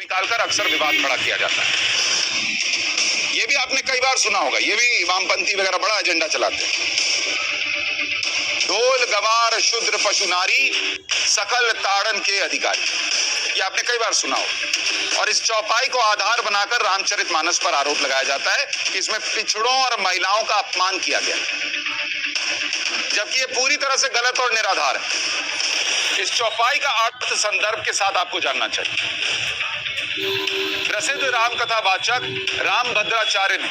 निकालकर अक्सर विवाद खड़ा किया जाता है। ये भी आपने कई बार सुना होगा, ये भी वामपंथी वगैरह बड़ा एजेंडा चलाते हैं। ढोल गवार शूद्र पशु नारी सकल ताड़न के अधिकारी, ये आपने कई बार सुना होगा। और इस चौपाई को आधार बनाकर रामचरितमानस पर आरोप लगाया जाता है कि इसमें पिछड़ों और महिलाओं का अपमान किया गया, जबकि ये पूरी तरह से गलत और निराधार है। इस चौपाई का अर्थ संदर्भ के साथ आपको जानना चाहिए। प्रसिद्ध राम कथा वाचक रामभद्राचार्य ने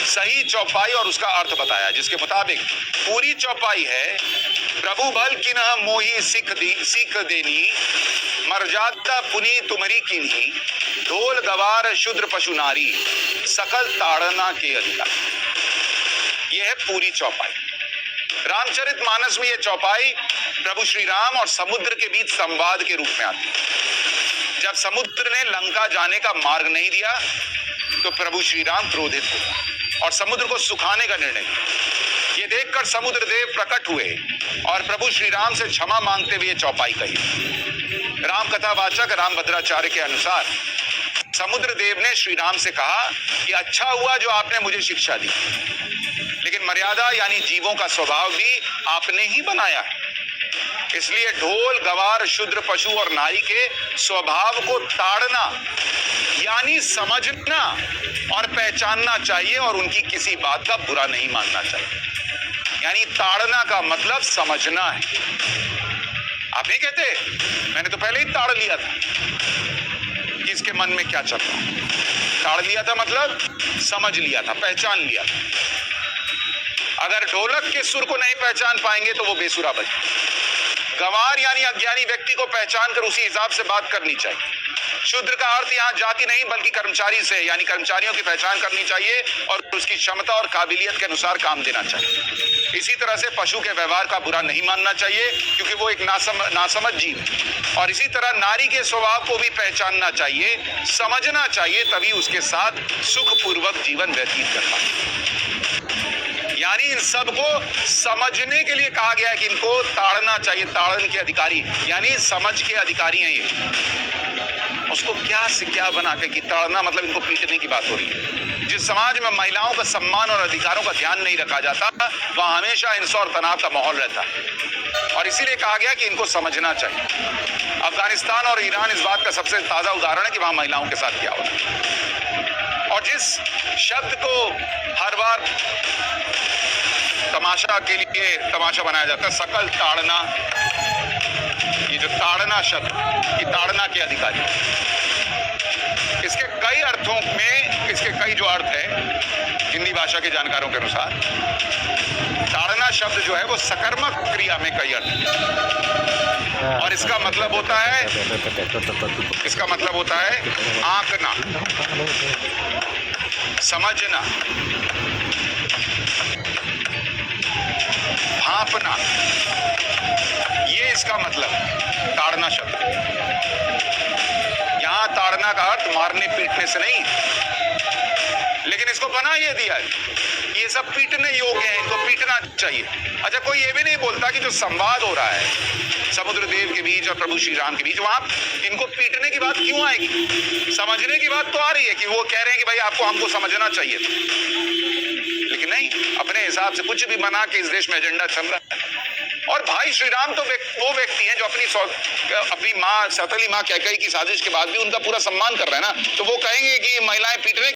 सही चौपाई और उसका अर्थ बताया, जिसके मुताबिक पूरी चौपाई है प्रभु भल किन्ह मोही सीख देनी मर्यादा पुनी तुमरी किन्ही ढोल गवार शूद्र पशु नारी सकल ताड़ना के अधिकार। यह है पूरी चौपाई। रामचरितमानस में यह चौपाई प्रभु श्री राम और समुद्र के बीच संवाद के रूप में आती है। जब समुद्र ने लंका जाने का मार्ग नहीं दिया तो प्रभु श्री राम क्रोधित हुए और समुद्र को सुखाने का निर्णय लिया। ये देखकर समुद्र देव प्रकट हुए और प्रभु श्री राम से क्षमा मांगते हुए चौपाई कही। राम कथा वाचक रामभद्राचार्य के अनुसार समुद्र देव ने श्री राम से कहा कि अच्छा हुआ जो आपने मुझे शिक्षा दी, लेकिन मर्यादा यानी जीवों का स्वभाव भी आपने ही बनाया है। इसलिए ढोल गवार शूद्र पशु और नारी के स्वभाव को ताड़ना यानी समझना और पहचानना चाहिए और उनकी किसी बात का बुरा नहीं मानना चाहिए। यानी ताड़ना का मतलब समझना है। आप नहीं कहते मैंने तो पहले ही ताड़ लिया था कि इसके मन में क्या चल रहा है। ताड़ लिया था मतलब समझ लिया था, पहचान लिया था। अगर ढोलक के सुर को नहीं पहचान पाएंगे तो वो बेसुरा बजे। गंवार यानी अज्ञानी व्यक्ति को पहचान कर उसी हिसाब से बात करनी चाहिए। शूद्र का अर्थ यहाँ जाति नहीं बल्कि कर्मचारी से यानी कर्मचारियों की पहचान करनी चाहिए और उसकी क्षमता और काबिलियत के अनुसार काम देना चाहिए। इसी तरह से पशु के व्यवहार का बुरा नहीं मानना चाहिए क्योंकि वो एक नासमझ जीव है। और इसी तरह नारी के स्वभाव को भी पहचानना चाहिए, समझना चाहिए, तभी उसके साथ सुखपूर्वक जीवन व्यतीत कर पाए। यानी इन सबको समझने के लिए कहा गया है कि इनको ताड़ना चाहिए। ताड़न के अधिकारी यानी समझ के अधिकारी हैं ये। उसको क्या से क्या बना के कि ताड़ना मतलब इनको पीटने की बात हो रही है। जिस समाज में महिलाओं का सम्मान और अधिकारों का ध्यान नहीं रखा जाता वहां हमेशा हिंसा और तनाव का माहौल रहता है और इसीलिए कहा गया कि इनको समझना चाहिए। अफगानिस्तान और ईरान इस बात का सबसे ताजा उदाहरण है कि वहां महिलाओं के साथ क्या हो रहा है। और जिस शब्द को हर बार तमाशा के लिए तमाशा बनाया जाता है, सकल ताड़ना, ये जो ताड़ना शब्द कि ताड़ना के अधिकारी, इसके कई अर्थों में इसके कई जो अर्थ है हिंदी भाषा के जानकारों के अनुसार ताड़ना शब्द जो है वो सकर्मक क्रिया में कई अर्थ है। और इसका मतलब होता है आंकना, समझना, भांपना, ये इसका मतलब ताड़ना शब्द। यहां ताड़ना का अर्थ मारने पीटने से नहीं, लेकिन इसको बना ये दिया है ये सब पीटने योग्य है, इनको पीटना चाहिए। अच्छा, कोई ये भी नहीं बोलता कि जो संवाद हो रहा है समुद्र देव के बीच और प्रभु श्री राम के बीच, वहां इनको पीटने की बात क्यों आएगी? समझने की बात तो आ रही है कि वो कह रहे हैं कि भाई आपको हमको समझना चाहिए, लेकिन नहीं, अपने हिसाब से कुछ भी बना के इस देश में एजेंडा चल रहा है। और भाई श्री राम तो वो व्यक्ति हैं जो अपनी माँ सौतेली माँ कैकेयी की साजिश के बाद भी उनका पूरा सम्मान कर रहे हैं ना, तो वो कहेंगे कि महिलाएं पीटने